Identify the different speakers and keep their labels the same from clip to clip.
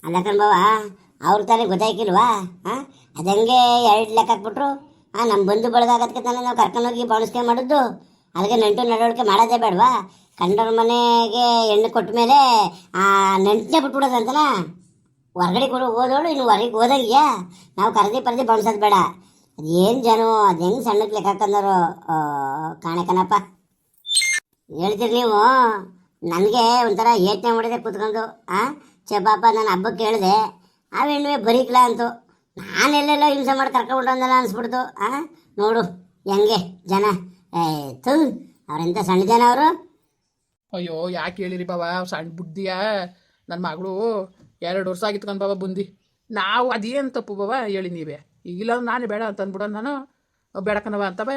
Speaker 1: ಅಲ್ಲ ಕಣ್ಬವ, ಅವ್ರ ತಾನೇ ಗೊತ್ತಾಯ್ಕಿಲ್ವಾ? ಹಾಂ, ಅದಂಗೆ ಎರಡು ಲೆಕ್ಕ ಹಾಕ್ಬಿಟ್ರು. ನಮ್ಮ ಬಂಧು ಬಳಗ ಆಗೋದಕ್ಕೆ ತಾನೇ ನಾವು ಕರ್ಕೊಂಡೋಗಿ ಬಾಣಸ್ಕೆ ಮಾಡಿದ್ದು. ಅದಕ್ಕೆ ನೆಂಟು ನಡವಳಿಕೆ ಮಾಡೋದೇ ಬೇಡವಾ? ಕಂಡವ್ರ ಮನೆಗೆ ಹೆಣ್ಣು ಕೊಟ್ಟ ಮೇಲೆ ಆ ನೆಂಟನೇ ಬಿಟ್ಬಿಡೋದಂತನ. ಹೊರಗಡೆ ಕೂಡ ಓದೋಳು ಇನ್ನು ಹೊರಗೆ ಓದಂಗ್ಯಾ? ನಾವು ಕರೆದಿ ಪರದಿ ಬಾಣಿಸೋದು ಬೇಡ. ಅದೇನು ಜನ ಅದು ಹೆಂಗೆ ಸಣ್ಣಕ್ಕೆ ಲೆಕ್ಕ ಹಾಕೊಂಡರು ಕಾಣಕನಪ್ಪ. ಹೇಳ್ತೀರಿ ನೀವು, ನನಗೆ ಒಂಥರ ಯೋಚನೆ ಮಾಡಿದೆ ಕೂತ್ಕೊಂಡು. ಪಾಪ ನಾನು ಹಬ್ಬಕ್ಕೆ ಹೇಳಿದೆ, ಆ ಹೆಣ್ಣುವೆ ಬರೀಕ್ಲ ಅಂತು. ನಾನೆಲ್ಲೆಲ್ಲ ಹಿಂಸೆ ಮಾಡಿ ಕರ್ಕೊಂಡ್ಬಿಟ್ಟಂದಲ್ಲ ಅನ್ಸ್ಬಿಡ್ತು. ನೋಡು ಹೆಂಗೆ ಜನ. ಥೂ, ಅವ್ರೆಂಥ ಸಣ್ಣ ಜನ ಅವರು.
Speaker 2: ಅಯ್ಯೋ ಯಾಕೆ ಹೇಳಿರಿ ಬಾಬಾ, ಸಣ್ಣ ಬುದ್ಧಿಯ ನನ್ನ ಮಗಳು 2 ವರ್ಷ ಆಗಿತ್ಕೊಂಡು ಬಾಬಾ ಬಂದು. ನಾವು ಅದೇನು ತಪ್ಪು ಬಾಬಾ ಹೇಳಿ ನೀವೇ. ಈಗಿಲ್ಲ ನಾನೇ ಬೇಡ ಅಂತ ಅಂದ್ಬಿಡೋಣ, ನಾನು ಬೇಡಕನವ ಅಂತವ.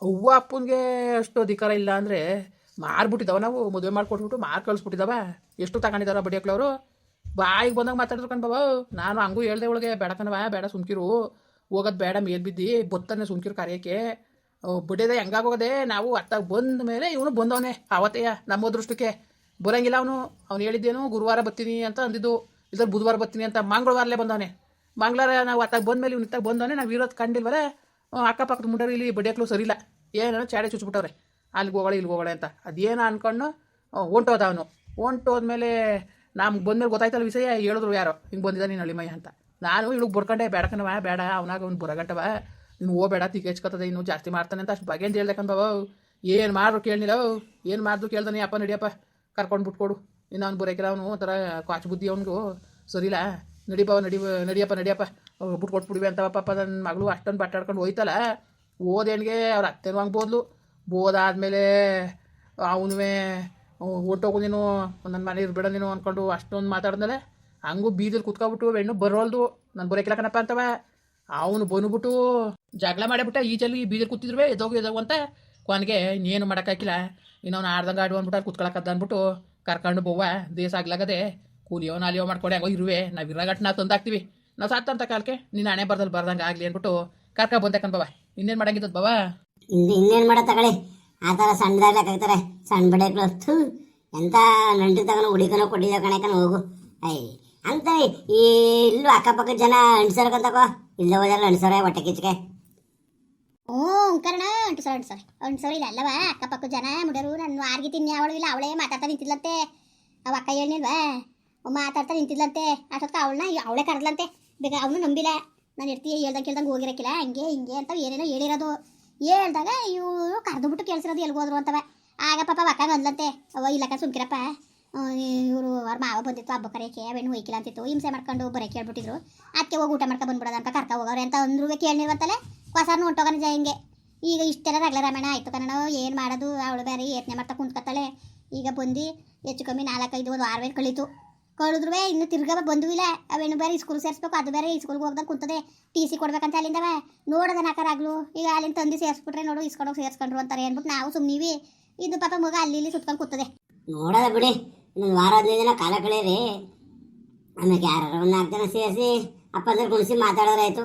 Speaker 2: ಅವ್ವ ಅಪ್ಪನಿಗೆ ಅಷ್ಟು ಅಧಿಕಾರ ಇಲ್ಲ ಅಂದರೆ ಮಾರ್ಬಿಟ್ಟಿದ್ದಾವ. ನಾವು ಮದುವೆ ಮಾಡಿಕೊಟ್ಬಿಟ್ಟು ಮಾರು ಕಳಿಸ್ಬಿಟ್ಟಿದ್ದಾವ. ಎಷ್ಟು ತಗೊಂಡಿದ್ದಾರ ಬಡಿಯಕ್ಳವರು. ಬಾಯಿಗೆ ಬಂದಾಗ ಮಾತಾಡಿದ್ರು ಬಾಬಾ. ನಾನು ಹಂಗೂ ಹೇಳ್ದೆ ಒಳಗೆ, ಬೇಡಕನವ ಬೇಡ ಸುಮ್ಕಿರು, ಹೋಗೋದು ಬೇಡ ಮೇಲ್ ಬಿದ್ದು ಬೊತ್ತಾನೆ ಸುಮ್ಕಿರು ಕರೆಯೋಕ್ಕೆ. ಬಿಡೋದೆ ಹೆಂಗಾಗೋದೆ. ನಾವು ಅತ್ತಾಗ ಬಂದ ಮೇಲೆ ಇವನು ಬಂದವನೇ ಅವತ್ತೆಯ ನಮ್ಮ ಅದೃಷ್ಟಕ್ಕೆ. ಬರೋಂಗಿಲ್ಲ ಅವ್ನು ಹೇಳಿದ್ದೇನು ಗುರುವಾರ ಬರ್ತೀನಿ ಅಂತ ಅಂದಿದ್ದು, ಇದ್ರ ಬುಧವಾರ ಬರ್ತೀನಿ ಅಂತ ಮಂಗಳವಾರಲೇ ಬಂದವನೇ. ಮಂಗಳವಾರ ನಾವು ಅತ್ತಾಗ ಬಂದಮೇಲೆ ಇವ್ನು ಇತ್ತಾಗ ಬಂದವನೇ. ನಾವು ಇರೋದು ಕಂಡಿಲ್ವರೆ. ಅಕ್ಕಪಕ್ಕದ ಮುಂಡರು ಇಲ್ಲಿ ಬಡಿಯಕ್ಲು ಸರಿಯಿಲ್ಲ, ಏನೋ ಚಾಡೆ ಚುಚ್ಬಿಟ್ಟವ್ರೆ, ಅಲ್ಲಿಗೆ ಹೋಗೋಳೆ ಇಲ್ಲಿಗೆ ಹೋಗೋಳೆ ಅಂತ. ಅದೇನು ಅನ್ಕೊಂಡು ಹೊಂಟೋದ ಅವನು. ಹೊಂಟೋದ್ಮೇಲೆ ನಮ್ಗೆ ಬಂದ್ಮೇಲೆ ಗೊತ್ತಾಯ್ತಲ್ಲ ವಿಷಯ. ಹೇಳಿದ್ರು ಯಾರೋ ಹಿಂಗೆ ಬಂದಿದ್ದ ನೀನು ಅಳಿಮಯ್ಯ ಅಂತ. ನಾನು ಇವ್ಳಿಗೆ ಬರ್ಕೊಂಡೆ, ಬೇಡಕನವ ಬೇಡ, ಅವನಾಗ ಅವ್ನು ಬರಗಂಟವ, ನೀನು ಹೋಗಬೇಡ, ತಿಗೆ ಹೆಚ್ಕೊತದೆ, ಇನ್ನೂ ಜಾಸ್ತಿ ಮಾಡ್ತಾನೆ ಅಂತ ಅಷ್ಟು ಬಗೆ ಅಂತ ಹೇಳ್ದಕ್ಕಂತ ಬಾಬು. ಏನು ಮಾಡ್ರು ಕೇಳಲಿಲ್ಲ, ಏನು ಮಾಡಿದ್ರು ಕೇಳ್ದಾನೆ. ಅಪ್ಪ ನಡಿಯಪ್ಪ ಕರ್ಕೊಂಡು ಬಿಟ್ಕೊಡು, ಇನ್ನು ಅವ್ನು ಬರೋಕಿಲ್ಲ, ಅವನು ಒಂಥರ ಕಾಚು ಬುದ್ಧಿ ಅವನಿಗೂ ಸರಿಲ್ಲ. ನಡಿಯಪ್ಪ ಬಿಟ್ಕೊಟ್ಬಿಡ್ವಿ ಅಂತ ಪಾಪ. ನನ್ನ ಮಗಳು ಅಷ್ಟೊಂದು ಬಟ್ಟಾಡ್ಕೊಂಡು ಹೋಯ್ತಲ್ಲ. ಓದೇಣಿಗೆ ಅವ್ರ ಅತ್ತೆನೂ ಹಂಗೆ ಬೋದಾದ್ಮೇಲೆ ಅವನುವೇ ಹೊಂಟೋಗು ನೀನು, ನನ್ನ ಮನೆ ಇರ್ಬೇಡ ನೀನು ಅಂದ್ಕೊಂಡು ಅಷ್ಟೊಂದು ಮಾತಾಡ್ದಲೆ. ಹಂಗೂ ಬೀದಲ್ಲಿ ಕುತ್ಕೊಬಿಟ್ಟು ಹೆಣ್ಣು ಬರೋಲ್ದು, ನಾನು ಬರೋಕಿಲ್ಲ ಕಣಪ್ಪ ಅಂತವ. ಅವನು ಬಂದ್ಬಿಟ್ಟು ಜಗಳ ಮಾಡಿಬಿಟ್ಟ. ಈಚಲ್ಲಿ ಬೀದಲ್ಲಿ ಕೂತಿದ್ರು ಎದೋಗು ಅಂತ. ಕೊನೆಗೆ ಇನ್ನೇನು ಮಾಡೋಕ್ಕಾಗಿಲ್ಲ. ಇನ್ನವನು ಆಡ್ದಂಗೆ ಆಡು ಅಂದ್ಬಿಟ್ಟು ಕುತ್ಕೊಳಕ್ಕದ ಅಂದ್ಬಿಟ್ಟು ಕರ್ಕೊಂಡು ಬೋವ ದೇಶ ಆಗ್ಲಾಗದೆ ಕೂಲಿಯೋ ನಾಲಿಯೋ ಮಾಡ್ಕೊಂಡು ಹೆಂಗೋ ಇರುವೆ. ನಾವು ಇರೋಗಟ್ಟು ನಾವು ತಂದಾಕ್ತೀವಿ, ನಾವು ಸಾತ್ತಂತ ಕಾಲಕ್ಕೆ ನೀನು ಹಣೆ ಬರ್ದಂಗೆ ಆಗಲಿ ಅಂದ್ಬಿಟ್ಟು ಕರ್ಕ ಬಂದಕ್ಕಂತ ಬಾವ. ಇನ್ನೇನು ಮಾಡಂಗಿದ್ದದ ಬಾವ?
Speaker 1: ಇನ್ನೇನು ಮಾಡೋ ತಗೊಳ್ಳಿ. ಆ ಥರ ಸಣ್ಣದಾಗ್ಲಾಕಾಗ್ತಾರೆ ಸಣ್ಣ ಬಡಿಯಕ್ಳು. ಎಂಥ ನಂಟಿ ತಗೊಂಡು ಹುಡುಕನೋ ಕೊಟ್ಟಿದ್ದ ಕಣಕನ ಹೋಗು. ಅಂತ ಈ ಇಲ್ಲೂ ಅಕ್ಕಪಕ್ಕ ಜನ ಅಂಟಿಸೋರ್ಕಂತಕೋ. ಇಲ್ಲ ಹೋದಲ್ಲ ಅಂಟಿಸೋರೆ ಹೊಟ್ಟೆ ಕಿಚ್ಕೆ.
Speaker 3: ಕರ್ಣ ಅಂಟಿಸೋರು ಇಲ್ಲ ಅಲ್ಲವ. ಅಕ್ಕಪಕ್ಕ ಜನ ಮುಡರು ನನ್ನ ಆರ್ಗಿ ತಿನ್ನಿ ಅವಳು ಇಲ್ಲ ಅವಳೇ ಮಾತಾಡ್ತಾ ನಿಂತಿದ್ಲಂತೆ. ಅವ ಅಕ್ಕ ಹೇಳಿಲ್ವಾ ಮಾತಾಡ್ತಾ ನಿಂತಿದ್ಲಂತೆ. ಅಷ್ಟೊತ್ತ ಅವಳೇ ಕರೆದ್ಲಂತೆ. ಬೇಗ ಅವನು ನಂಬಿಲ್ಲ. ನಾನು ಹೇಳ್ದಂಗೆ ಹೋಗಿರಕ್ಕಿಲ್ಲ, ಹಂಗೆ ಹಿಂಗೆ ಅಂತ ಏನೇನೋ ಹೇಳಿರೋದು. ಹೇಳ್ದಾಗ ಇವರು ಕರೆದುಬಿಟ್ಟು ಕೇಳಿಸಿರೋದು ಎಲ್ಗೋದ್ರು ಅಂತವ. ಆಗ ಪಾಪ ಅಕ್ಕಂಗೆ ಅಂದ್ಲಂತೆ, ಅವ ಇಲ್ಲಕ್ಕ ಸುಮ್ಕಿರಪ್ಪ, ಇವರು ಅವ್ರ ಮಾವ ಬಂದಿತ್ತು ಹಬ್ಬ ಕರೆಯಕ್ಕೆ, ಅವೇನು ಹೋಯ್ಕಿಲ್ಲ ಅಂತಿತ್ತು, ಹಿಂಸೆ ಮಾಡ್ಕೊಂಡು ಬರೋಕೆ ಹೇಳ್ಬಿಟ್ಟಿದ್ರು, ಅದಕ್ಕೆ ಹೋಗಿ ಊಟ ಮಾಡ್ಕೊಂಡು ಬಂದ್ಬಿಡೋದ ಅಂತ ಕರ್ಕ ಹೋಗೋರೆ ಅಂತ ಅಂದ್ರೂ ಕೇಳಿರ್ವತ್ತಲ್ಲ. ಹೊಸಾರು ಹೊಂಟೋಗೋಣ ಹಿಂಗೆ. ಈಗ ಇಷ್ಟೆಲ್ಲ ರಗಲ ರಾಮಣ್ಣ ಆಯ್ತು ಕಣ. ಏನು ಮಾಡೋದು, ಅವಳು ಬೇರೆ ಯತ್ನೆ ಮಾಡ್ತಾ ಕುಂತ್ಕೊತಾಳೆ. ಈಗ ಬಂದು ಹೆಚ್ಚು ಕಮ್ಮಿ 4-5 ಒಂದು 6 ಕಳಿದ್ರು ಇನ್ನು ತಿರ್ಗವ ಬಂದೂ ಇಲ್ಲ. ಅವೇನು ಬೇರೆ ಸ್ಕೂಲ್ ಸೇರಿಸ್ಬೇಕು, ಅದು ಬೇರೆ ಸ್ಕೂಲ್ಗೆ ಹೋಗ್ದಂಗೆ ಕುಂತದೆ. TC ಕೊಡ್ಬೇಕಂತ ಅಲ್ಲಿಂದವ ನೋಡೋದ ನಾಕಾರಾಗ್ಲು. ಈಗ ಅಲ್ಲಿಂದ ತಂದು ಸೇರಿಸ್ಬಿಟ್ರೆ ನೋಡು ಇಸ್ಕೊಂಡೋಗಿ ಸೇರಿಸ್ಕೊಂಡ್ರು ಅಂತಾರೆ ಅಂದ್ಬಿಟ್ಟು ನಾವು ಸುಮ್ಮನಿವಿ. ಇದು ಪಾಪ ಮಗ ಅಲ್ಲಿ ಇಲ್ಲಿ ಸುತ್ಕೊಂಡು ಕೂತದೆ.
Speaker 1: ನೋಡೋದ ಬಿಡಿ, ಇನ್ನೊಂದು ವಾರ 15 ದಿನ ಕಾಲ ಕಳೀರಿ. ಆಮೇಲೆ ಯಾರು 4 ಜನ ಸೇರಿಸಿ ಅಪ್ಪಂದ್ರೆ ಗುಣಿಸಿ ಮಾತಾಡೋರಾಯ್ತು.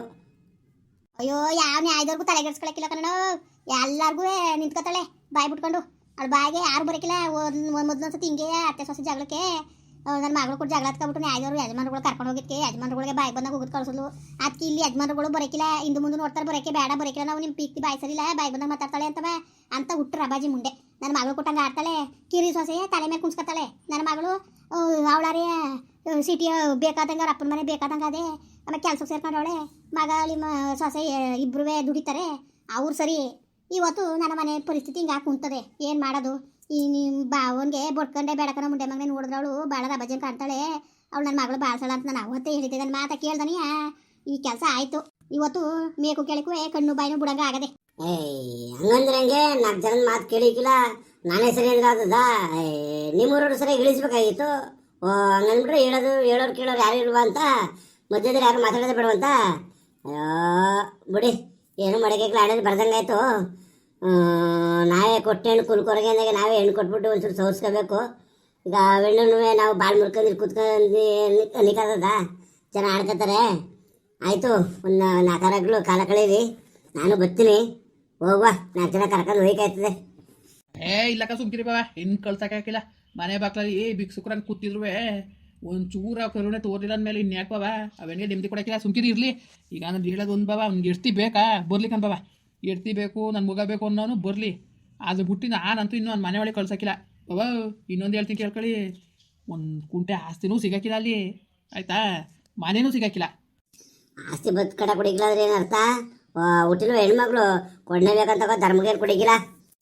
Speaker 3: ಅಯ್ಯೋ ಯಾವ ನ್ಯಾಯದವ್ರಿಗೂ ತಲೆಗೆಡ್ಸ್ಕೊಳಕಿಲ್ಲ ಕಣ. ಎಲ್ಲಾರ್ಗೂ ನಿಂತ್ಕೊತಾಳೆ ಬಾಯಿ ಬಿಟ್ಕೊಂಡು. ಅವಳು ಬಾಯಿಗೆ ಯಾರು ಬರೋಕಿಲ್ಲ. ಮೊದಲೊಂದ್ಸತಿ ಹಿಂಗೆ ಅತ್ತೆ ಸೊಸೆ ಜಗಳಕ್ಕೆ ನನ್ನ ಮಗಳು ಕೂಡ ಜಗಳ ಹತ್ಕೊಬಿಟ್ಟು ನ್ಯಾಯದವರು ಯಜಮಾನ್ರುಗಳು ಕರ್ಕೊಂಡು ಹೋಗಿದ್ದಕ್ಕೆ ಯಜಮಾನ್ರುಗಳಿಗೆ ಬಾಯಿಗೆ ಬಂದಾಗ ಹೋಗೋದು ಕಳಿಸೋದು. ಅದಕ್ಕೆ ಇಲ್ಲಿ ಯಜಮಾನ್ರುಗಳು ಬರೋಕಿಲ್ಲ, ಇಂದು ಮುಂದೆ ನೋಡ್ತಾರೆ ಬರೋಕೆ ಬೇಡ ಬರೋಕಿಲ್ಲ. ನಾವು ನಿಮ್ಮ ಪೀಕ್ತಿ ಬಾಯಿ ಸರಿಲ್ಲ, ಬಾಯಿಗೆ ಬಂದಾಗ ಮಾತಾಡ್ತಾಳೆ ಅಂತವ ಅಂತ ಹುಟ್ಟರು ಅಬಾಜಿ ಮುಂಡೆ. ನನ್ನ ಮಗಳು ಕೊಟ್ಟಂಗೆ ಆಡ್ತಾಳೆ, ಕಿರಿ ಸೊಸೆಯ ತಲೆ ಮೇಲೆ ಕುಣ್ಸ್ಕೊತಾಳೆ. ನನ್ನ ಮಗಳು ಅವಳಾರೇ ಸಿಟಿ ಬೇಕಾದಂಗೆ ಅವ್ರ ಅಪ್ಪನ ಮನೆ ಬೇಕಾದಂಗೆ ಅದೇ. ಆಮೇಲೆ ಕೆಲ್ಸಕ್ಕೆ ಸೇರ್ಕೊಂಡವಳೆ. ಮಗ ಅಲ್ಲಿ ಸೊಸೆ ಇಬ್ಬರೂ ದುಡಿತಾರೆ. ಅವ್ರು ಸರಿ. ಇವತ್ತು ನನ್ನ ಮನೆ ಪರಿಸ್ಥಿತಿ ಹಿಂಗೆ ಕುಂತದೆ. ಏನು ಮಾಡೋದು? ಈ ನಿಮ್ಮ ಬಾವನಿಗೆ ಬಡ್ಕೊಂಡೆ ಬೇಡಕನ ಮುಂಡೆ ಮಗನೇ ನೋಡಿದ್ರವಳು ಭಾಳ ರಬಜನ್ ಕಾಣ್ತಾಳೆ. ಅವಳು ನನ್ನ ಮಗಳು ಬಾಳ್ಸಳ ಅಂತ ನಾನು ಅವತ್ತೇ ಹೇಳಿದ್ದೆ. ನನ್ನ ಮಾತಾ ಕೇಳ್ದನಿಯ ಈ ಕೆಲಸ ಆಯಿತು. ಇವತ್ತು ಮೇಕು ಕೇಳಕ್ಕೂ ಕಣ್ಣು ಬಾಯಿನೂ ಬಿಡಂಗ ಆಗದೆ.
Speaker 1: ಹಂಗಂದ್ರೆ ಹಂಗೆ 4 ಜನದ ಮಾತು ಕೇಳಿಕಿಲ್ಲ, ನಾನೇ ಸರಿ ಅಂದ್ರೆ ಆದದ. ನಿಮ್ಮೂರವ್ರು ಸರಿಯಾಗಿ ಇಳಿಸ್ಬೇಕಾಗಿತ್ತು. ಹಂಗಂದ್ಬಿಟ್ರೆ ಹೇಳೋರು ಕೇಳೋರು ಯಾರು ಇಲ್ವಾ ಅಂತ ಮಧ್ಯದಲ್ಲಿ ಯಾರು ಮಾತಾಡೋದೇ ಬೇಡವಂತ. ಬಿಡಿ, ಏನು ಮಡಕೆ ಆಡೋದು ಬರ್ದಂಗಾಯ್ತು. ನಾವೇ ಕೊಟ್ಟು ಹೆಣ್ಣು ಕುಲ್ಕೊರಗೆ ಅಂದಾಗ ನಾವೇ ಹೆಣ್ಣು ಕೊಟ್ಬಿಟ್ಟು ಒಂಚೂರು ಸೋಸ್ಕೋಬೇಕು. ಈಗ ಹೆಣ್ಣು ನಾವು ಬಾಳ್ ಮುರ್ಕೊಂಡು ಕುತ್ಕೊಂಡು ನಿಕ್ಕದ ಜನ ಆಡ್ಕೊತಾರೆ. ಆಯಿತು, ಒಂದು 4 ಕಾಲ ಕಳೀರಿ. ನಾನು ಬರ್ತೀನಿ, ಹೋಗುವ. 4 ಜನ ಕರ್ಕೊಂಡು ಹೋಯ್ಕಾಯ್ತದೆ.
Speaker 2: ಇಲ್ಲಕ್ಕ ಸುಮ್ಕಿರಿ ಬಾವ, ಇನ್ನು ಕಳ್ಸಕ್ಕಾಗಿಲ್ಲ. ಮನೆ ಬಾಕ್ಲಲ್ಲಿ ಬಿಕ್ಸುಕ್ರಂಗೆ ಕೂತಿದ್ರು ಒಂದು ಚೂರ ಕರುಣೆ ತೋರಿಲ್ಲ ಅಂದಮೇಲೆ ಇನ್ಯಾಕೆ ಬಾವ ಅವೆನಿಗೆ ನೆಮ್ಮದಿ ಕೊಡೋಕ್ಕಿಲ್ಲ ಸುಮ್ಕಿರಿ ಇರಲಿ. ಈಗ ನಾನು ಹೇಳೋದು ಒಂದು ಬಾವ ಅವ್ನಿಗೆ ಎಡ್ತಿ ಬೇಕಾ ಬರ್ಲಿಕ್ಕನ್ ಬಾವ, ಎಡ್ತಿ ಬೇಕು ನನ್ನ ಮಗ ಬೇಕು ಅನ್ನೋನು ಬರಲಿ. ಅದು ಬಿಟ್ಟು ನಾನಂತೂ ಇನ್ನೂ ಒಂದು ಮನೆ ಒಳಗೆ ಕಳ್ಸೋಕ್ಕಿಲ್ಲ ಬಾವ. ಇನ್ನೊಂದು ಹೇಳ್ತೀನಿ ಕೇಳ್ಕೊಳ್ಳಿ, ಒಂದು ಕುಂಟೆ ಆಸ್ತಿನೂ ಸಿಗೋಕ್ಕಿಲ್ಲ ಅಲ್ಲಿ, ಆಯಿತಾ? ಮನೇನೂ ಸಿಗೋಕ್ಕಿಲ್ಲ.
Speaker 1: ಆಸ್ತಿ ಬದ್ ಕಡೆ ಕುಡಿಗಿಲ್ಲ ಅಂದ್ರೆ ಏನರ್ಥ? ಹುಟ್ಟಿನ ಹೆಣ್ಮಗಳು ಕೊಡನೇ ಬೇಕಂತ ಧರ್ಮಗೇನು ಕುಡಿಗಿಲ್ಲ.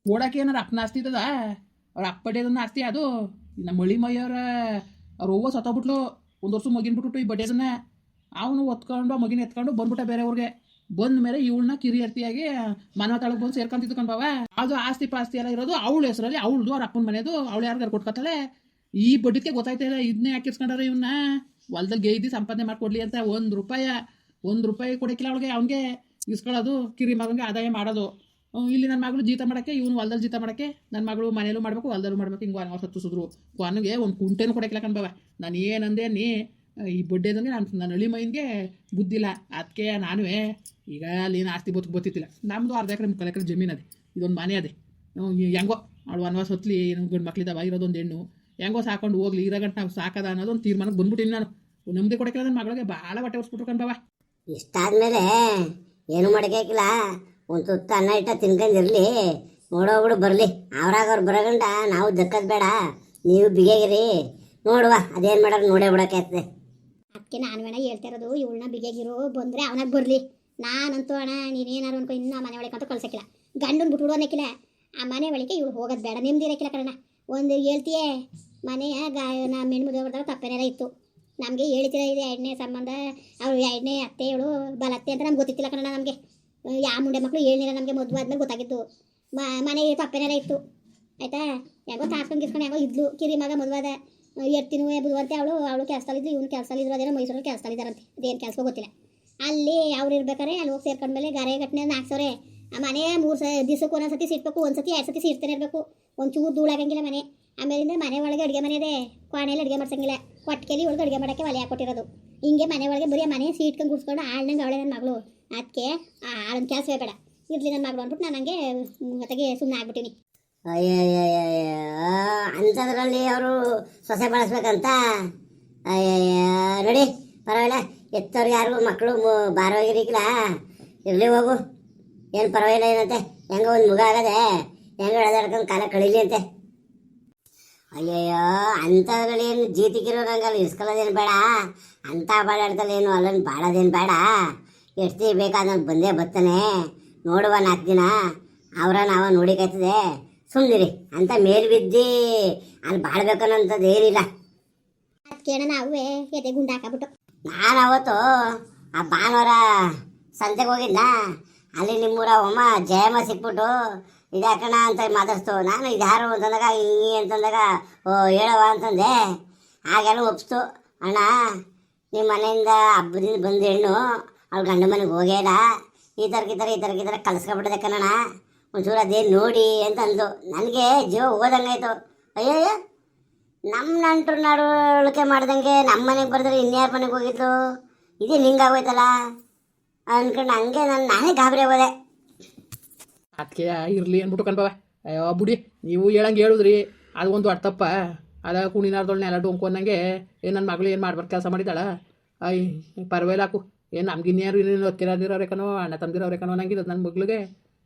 Speaker 2: ಕೊಡೋಕೆ ಏನಾರು ಅಪ್ಪನ ಆಸ್ತಿ ಇದ್ದದ? ಅವ್ರ ಅಪ್ಪಡೇದನ್ನ ಆಸ್ತಿ ಅದು. ನಮ್ಮ ಮಳಿ ಮೈಯವರ ಅವ್ರ ಅವ್ವ ಸತ್ತೋಗ್ಬಿಟ್ಲು, ಒಂದು ವರ್ಷ ಮಗಿನ ಬಿಟ್ಬಿಟ್ಟು ಈ ಬಡ್ಡೆದನ್ನ ಅವನು ಒತ್ಕೊಂಡು ಮಗಿನ ಎತ್ಕೊಂಡು ಬಂದ್ಬಿಟ್ಟ ಬೇರೆ ಊರಿಗೆ. ಬಂದ ಮೇಲೆ ಇವಳನ್ನ ಕಿರಿಯರ್ತಿಯಾಗಿ ಮನೆ ತಾಳಕ್ಕೆ ಬಂದು ಸೇರ್ಕೊಂತಿದ್ದು ಕಣ್ಬಾವ. ಅದು ಆಸ್ತಿ ಪಾಸ್ತಿ ಎಲ್ಲ ಇರೋದು ಅವಳ ಹೆಸರಲ್ಲಿ, ಅವಳದು ಅವ್ರ ಅಪ್ಪನ ಮನೆದು, ಅವಳು ಯಾರಿಗಾರು ಕೊಟ್ಕೊತಾಳೆ. ಈ ಬಡ್ಡಿಗೆ ಗೊತ್ತಾಯ್ತಿಲ್ಲ ಇದನ್ನೇ ಹಾಕಿರ್ಸ್ಕೊಂಡ್ರೆ ಇವನ್ನ ಹೊಲ್ದಲ್ಲಿ ಗೈದಿ ಸಂಪಾದನೆ ಮಾಡಿಕೊಡ್ಲಿ ಅಂತ. ಒಂದು ರೂಪಾಯಿ ಕೊಡೋಕ್ಕಿಲ್ಲ ಅವಳಿಗೆ. ಅವನಿಗೆ ಇಸ್ಕೊಳ್ಳೋದು, ಕಿರಿ ಮಗನಿಗೆ ಆದಾಯ ಮಾಡೋದು. ಇಲ್ಲಿ ನನ್ನ ಮಗಳು ಜೀತ ಮಾಡೋಕ್ಕೆ, ಇವನು ಹೊಲ್ದಲ್ಲಿ ಜೀತ ಮಾಡೋಕ್ಕೆ, ನನ್ನ ಮಗಳು ಮನೇಲೂ ಮಾಡಬೇಕು ಹೊಲ್ದಲ್ಲೂ ಮಾಡ್ಬೇಕು. ಹಿಂಗೆ ಅವ್ರು ಸತ್ತಿಸಿದ್ರು. ಕೊನೆಗೆ ಒಂದು ಕುಂಟೆನೂ ಕೊಡೋಕ್ಕಿಲ್ಲ ಕಣ್ಬಾವ. ನಾನು ಏನಂದೆ ನೀ ಈ ಬಡ್ಡೆದಂಗೆ ನನ್ನ ಹಳ್ಳಿ ಮೈನ್ಗೆ ಬುದ್ಧಿಲ್ಲ, ಅದಕ್ಕೆ ನಾನು ಈಗ ಅಲ್ಲಿನ ಆಸ್ತಿ ಬತ್ತಿತ್ತಿಲ್ಲ. ನಮ್ಮದು ಅರ್ಧ ಎಕರೆ 3 ಎಕರೆ ಜಮೀನು ಅದೇ, ಇದೊಂದು ಮನೆ ಅದೇ. ಹೆಂಗೋ ಅವಳು ವನವಾಸ ಹೊತ್ಲಿ, ಗಂಡು ಮಕ್ಳಿದ್ದಾವ, ಇರೋದೊಂದು ಹೆಣ್ಣು, ಹೆಂಗೋ ಸಾಕೊಂಡು ಹೋಗ್ಲಿ, ಇರೋಗಂಟು ನಾವು ಸಾಕದ ಅನ್ನೋದೊಂದು ತೀರ್ಮಾನಕ್ಕೆ ಬಂದ್ಬಿಟ್ಟಿನಿ ನಾನು. ನೆಮ್ಮದಿ ಕೊಡೋಕ್ಕಿಲ್ಲ ನನ್ನ ಮಗಳಿಗೆ, ಭಾಳ ಹೊಟ್ಟೆ ಹೊರ್ಸ್ಬಿಟ್ರು ಕಣ್ಬಾವ.
Speaker 1: ಇಷ್ಟಾದ್ಮೇಲೆ ಏನು ಮಾಡೋಕ್ಕಿಲ್ಲ, ಒಂದು ತುತ್ತ ಅನ್ನ ಇಟ್ಟ ತಿನ್ಕೊಂಡಿರಲಿ, ನೋಡೋಗ್ಬಿಡು ಬರಲಿ. ಅವ್ರಾಗವ್ರು ಬರೋಗಂಟ ನಾವು ದಕ್ಕದ್ ಬೇಡ, ನೀವು ಬಿಗಿಯಾಗಿರಿ. ನೋಡುವ ಅದೇನು ಮಾಡೋರು ನೋಡೇ ಬಿಡೋಕೆ ಆಗ್ತದೆ.
Speaker 3: ಅದಕ್ಕೆ ನಾನು ಹೇಳ್ತಾ ಇರೋದು, ಇವಳನ್ನ ಬಿಗಿಯಾಗಿರೋ ಬಂದರೆ ಅವನಾಗ ಬರಲಿ. ನಾನಂತೂ ಅಣ್ಣ ನೀನೇನಾರು ಅನ್ಕೊ ಇನ್ನೂ ಆ ಮನೆ ಒಳಗೆ ಅಂತೂ ಕಳ್ಸೋಕ್ಕಿಲ್ಲ. ಗಂಡನ ಬಿಟ್ಬಿಡು ಅನ್ನೋಕ್ಕಿಲ್ಲ. ಆ ಮನೆ ಒಳಗೆ ಇವಳು ಹೋಗೋದು ಬೇಡ, ನೆಮ್ಮದಿ ಇರೋಕ್ಕಿಲ್ಲ ಕಣ. ಒಂದು ಹೇಳ್ತೀಯೇ ಮನೆಯ ನಮ್ಮ ಹೆಣ್ಮುದ್ದೆ ಬರ್ದಾಗ ತಪ್ಪೇನಾರ ಇತ್ತು, ನಮಗೆ ಹೇಳ್ತೀರ ಇದೆ ಎರಡನೇ ಸಂಬಂಧ, ಅವ್ರು ಎರಡನೇ ಅತ್ತೆ ಇವಳು ಬಲತ್ತೆ ಅಂತ ನಮ್ಗೆ ಗೊತ್ತಿತ್ತಿಲ್ಲ ಕಣ. ನಮಗೆ ಯಾವ ಮುಂಡೆ ಮಕ್ಕಳು ಹೇಳಿಲ್ಲ, ನಮಗೆ ಮದುವೆ ಆದ್ಮೇಲೆ ಗೊತ್ತಾಗಿದ್ದು. ಮನೆ ತಪ್ಪೇನಾರ ಇತ್ತು, ಆಯಿತಾ? ಯಾಕೋ ತಾಸ್ಕೊಂಡು ಗಿಸ್ಕೊಂಡು ಯಾಕೋ ಇದ್ಲು, ಕಿರಿ ಮಗ ಮದುವಾದ ಎರ್ತಿನೂ ಬುದುವಂತೆ. ಅವಳು ಕೆಲಸದಲ್ಲಿದ್ದು, ಇವನು ಕೆಲಸದಲ್ಲಿದ್ರು, ಅದೇನೋ ಮೈಸೂರಲ್ಲಿ ಕೆಲಸದಲ್ಲಿದ್ದಾರಂತೆ, ಅದೇನು ಕೆಲಸ ಗೊತ್ತಿಲ್ಲ. ಅಲ್ಲಿ ಅವ್ರು ಇರ್ಬೇಕಾರೆ ಅಲ್ಲಿ ಹೋಗಿ ಸೇರ್ಕೊಂಡ್ಮೇಲೆ ಗಾರೆ ಘಟನೆ 4 ಸಾವಿರ. ಆ ಮನೆ 3 ದಿವಸಕ್ಕೆ ಒಂದೊಂದು ಸತಿ ಸಿಟ್ಬೇಕು, ಒಂದು ಸತಿ 2 ಸತಿ ಸಿಡ್ತಾನೆ ಇರಬೇಕು. ಒಂದು ಚೂರು ಧೂಳಾಗಂಗಿಲ್ಲ ಮನೆ. ಆಮೇಲಿಂದ ಮನೆ ಒಳಗೆ ಅಡುಗೆ ಮನೆ ಇದೆ, ಕೋಣೆಯಲ್ಲಿ ಅಡುಗೆ ಮಾಡ್ಸಂಗಿಲ್ಲ. ಕೊಟ್ಟಿಗೆಲಿ ಒಳಗೆ ಅಡುಗೆ ಮಾಡೋಕ್ಕೆ ಒಲೆ ಹಾಕೊಟ್ಟಿರೋದು. ಹಿಂಗೆ ಮನೆ ಒಳಗೆ ಬರೀ ಮನೆ ಸೀಟ್ಕೊಂಡು ಗುಡ್ಸ್ಕೊಂಡು ಆಳ್ನಂಗೆ ಅವಳೆ ನನ್ನ ಮಗಳು. ಅದಕ್ಕೆ ಆಳನ ಕೆಲಸವೇ ಬೇಡ ಇರಲಿ ನನ್ನ ಮಗಳು ಅಂದ್ಬಿಟ್ಟು ನಾನು ಹಂಗೆ ಜೊತೆಗೆ ಸುಮ್ಮನೆ ಆಗ್ಬಿಟ್ಟಿನಿ.
Speaker 1: ಅಂಥದ್ರಲ್ಲಿ ಅವರು ಸೊಸೆ ಬಳಸ್ಬೇಕಂತ ನೋಡಿ, ಪರವಾಗಿಲ್ಲ. ಎತ್ತವ್ರಿಗೆ ಯಾರಿಗೂ ಮಕ್ಕಳು ಬಾರವಾಗಿರಿಕಿಲ್ಲ, ಇರಲಿ ಹೋಗು, ಏನು ಪರವಾಗಿಲ್ಲ. ಏನಂತೆ ಹೆಂಗೋ ಒಂದು ಮುಗ ಆಗದೆ, ಹೆಂಗೆ ಎಳೆದಾಡ್ಕೊಂಡು ಕಾಲ ಕಳೀಲಿ ಅಂತೆ. ಅಯ್ಯಯ್ಯೋ ಅಂಥದ್ರಲ್ಲೇನು ಜೀತಿಗಿರೋ ನಂಗಲ್ಲಿ ಇಸ್ಕೊಳ್ಳೋದೇನು ಬೇಡ, ಅಂಥ ಬಾಡಾಡ್ದಲ್ಲಿ ಏನು ಅಲ್ಲನ್ನು ಬಾಳೋದೇನು ಬೇಡ. ಎಷ್ಟು ಬೇಕಾದ ಬಂದೇ ಬರ್ತಾನೆ, ನೋಡುವ 4 ದಿನ ಅವರ ನಾವು ನೋಡಿಕಾಯ್ತದೆ. ಸುಮ್ಮನಿರಿ, ಅಂತ ಮೇಲ್ ಬಿದ್ದು ಅಲ್ಲಿ ಬಾಳ್ಬೇಕನ್ನೋಂಥದ್ದು ಏನಿಲ್ಲ.
Speaker 3: ಅದಕ್ಕೆ ನಾವು ಎದೆ ಗುಂಡು ಹಾಕಬಿಟ್ಟು
Speaker 1: ನಾನು ಅವತ್ತು ಆ ಭಾನುವಾರ ಸಂತೆಗೆ ಹೋಗಿದ್ದ, ಅಲ್ಲಿ ನಿಮ್ಮೂರ ಅಮ್ಮ ಜಯಮ್ಮ ಸಿಕ್ಬಿಟ್ಟು ಇದಾಕಣ ಅಂತ ಮಾತಾಡ್ತು. ನಾನು ಇದ್ಯಾರು ಅಂತಂದಾಗ ಹಿಂಗೆ ಅಂತಂದಾಗ ಹೇಳವ ಅಂತಂದೆ. ಆಗೆಲ್ಲ ಒಪ್ಸ್ತು, ಅಣ್ಣ ನಿಮ್ಮ ಮನೆಯಿಂದ ಹಬ್ಬದಿಂದ ಬಂದು ಹೆಣ್ಣು ಅವ್ಳು ಗಂಡ ಮನೆಗೆ ಹೋಗೇ ಇಲ್ಲ, ಈ ಥರ ಕಲಿಸ್ಕೊಬಿಟ್ಟದೆ ಕಣಣ್ಣ, ಒಂಚೂರು ಅದೇನು ನೋಡಿ ಅಂತ ಅಂದು. ನನಗೆ ಜೀವ ಹೋದಂಗಾಯ್ತು. ಅಯ್ಯಯ್ಯ, ನಮ್ಮ ನಂಟರು ನಡವಳಿಕೆ ಮಾಡ್ದಂಗೆ ನಮ್ಮ ಮನೆಗೆ ಬರೆದ್ರೆ ಇನ್ಯಾರ ಮನೆಗೆ ಹೋಗಿದ್ದು, ಇದೇ ನಿಂಗಾಗೋಯ್ತಲ್ಲ ಅಂದ್ಕೊಂಡು ಹಂಗೆ ನಾನೇ ಗಾಬರಿ ಆಗೋದೆ.
Speaker 2: ಅದಕ್ಕೆ ಇರಲಿ ಅಂದ್ಬಿಟ್ಟು ಕಣ್ಬವ. ಅಯ್ಯೋ ಬುಡಿ, ನೀವು ಹೇಳಂಗೆ ಹೇಳಿದ್ರಿ, ಅದು ಒಂದು ಅರ್ಥಪ್ಪ. ಅದ ಕುಣಿನಾರ್ದೊಳನೆ ಎಲ್ಲ ಡೊಂಕು ಅನ್ನಂಗೆ ಏನು ನನ್ನ ಮಗಳು ಏನು ಮಾಡ್ಬಾರ್ದು ಕೆಲಸ ಮಾಡಿದ್ದಾಳ. ಪರವಾಗಿಲ್ಲ ಹಾಕು, ಏನು ನಮ್ಗೆ ಇನ್ಯಾರು ಇನ್ನೇನು ಹೊತ್ತಿರೋದಿರೋರೇಕನೋ ಅಣ್ಣ ತಂದಿರೋರೇಕನೋ ಅನ್ನಂಗಿದ್ದು ನನ್ನ ಮಗಳಿಗೆ.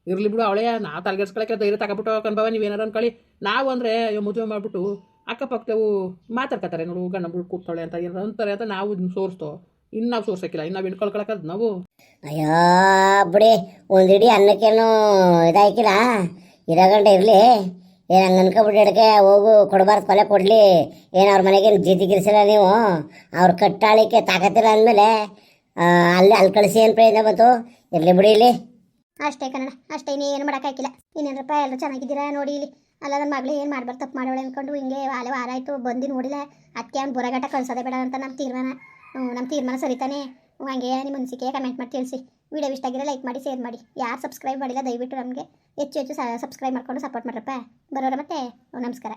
Speaker 2: ಇರಲಿ ಬಿಡು, ಅವಳೇ ನಾವು ತಲೆಗೆಡ್ಸ್ಕೊಳಕ್ಕೆ ಧೈರ್ಯ ತಗೊಬಿಟ್ಟು ಕಣ್ಬವ. ನೀವೇನಾರು ಅನ್ಕೊಳ್ಳಿ, ನಾವು ಅಂದರೆ ಮದುವೆ ಮಾಡಿಬಿಟ್ಟು ಅಕ್ಕಪಕ್ಕವು ಮಾತಾಡ್ಕೊತಾರೆ, ನೋಡು ಗಂಡ ಬಿಟ್ಟು ಕೂತಾಳೆ ಅಂತ ಏನಾರು ಅಂತಾರೆ ಅಂತ ನಾವು ಸೋರಿಸ್ತೋ. ಇನ್ನು ನಾವು ಸೋರ್ಸೋಕ್ಕಿಲ್ಲ, ಇನ್ನು ನಾವು ಹಿಡ್ಕೊಳ್ಕೊಳಕ್ಕದು ನಾವು.
Speaker 1: ಅಯ್ಯೋ ಬಿಡಿ, ಒಂದು ಇಡೀ ಅನ್ನಕ್ಕೇನು ಇದಾಯ್ಕಿಲ್ಲ, ಇರೋ ಗಂಟೆ ಇರಲಿ. ಏನು ಹಂಗೆ ಅನ್ಕೊಬಿಟ್ಟು ಹಿಡ್ಕೆ ಹೋಗು ಕೊಡಬಾರ್ದು, ಕೊಲೆ ಕೊಡಲಿ. ಏನು ಅವ್ರ ಮನೆಗೇನು ಜೀತಿಗಿರಿಸಿಲ್ಲ ನೀವು, ಅವ್ರು ಕಟ್ಟಾಳಿಕೆ ತಾಕತ್ತಿಲ್ಲ ಅಂದಮೇಲೆ ಅಲ್ಲಿ ಕಳಿಸಿ ಏನು ಪ್ರಯೋಜನ ಬಂತು. ಇರಲಿ ಬಿಡಿ ಇಲ್ಲಿ
Speaker 3: ಅಷ್ಟೇ ಕನ್ನಡ, ಅಷ್ಟೇ. ಇನ್ನೇನು ಮಾಡೋಕ್ಕಾಗಿಲ್ಲ. ಇನ್ನೇನಪ್ಪ ಎಲ್ಲರೂ ಚೆನ್ನಾಗಿದ್ದೀರಾ ನೋಡಿ ಇಲ್ಲಿ. ಅಲ್ಲ ನನ್ನ ಮಗಳು ಏನು ಮಾಡ್ಬಾರ್ದು, ತಪ್ಪು ಮಾಡೋಳೆ ಅಂದ್ಕೊಂಡು ಹಿಂಗೆ ವಾರ ಆಯಿತು ಬಂದು ನೋಡಿಲ್ಲ. ಅದಕ್ಕೆ ಅವ್ನು ಬರೋಗಟ್ಟ ಕಳ್ಸೋದೇ ಬೇಡ ಅಂತ ನಮ್ಮ ತೀರ್ಮಾನ ಸರಿತಾನೆ. ಹಂಗೆ ನಿಮ್ಮ ಅನಿಸಿಕೆ ಕಮೆಂಟ್ ಮಾಡಿ ತಿಳಿಸಿ. ವಿಡಿಯೋ ಇಷ್ಟ ಆಗಿರೋ ಲೈಕ್ ಮಾಡಿ, ಶೇರ್ ಮಾಡಿ. ಯಾರು ಸಬ್ಸ್ಕ್ರೈಬ್ ಮಾಡಿಲ್ಲ ದಯವಿಟ್ಟು ನಮಗೆ ಹೆಚ್ಚು ಸಬ್ಸ್ಕ್ರೈಬ್ ಮಾಡ್ಕೊಂಡು ಸಪೋರ್ಟ್ ಮಾಡ್ರಪ್ಪ. ಬರೋರ ಮತ್ತೆ ನಮಸ್ಕಾರ.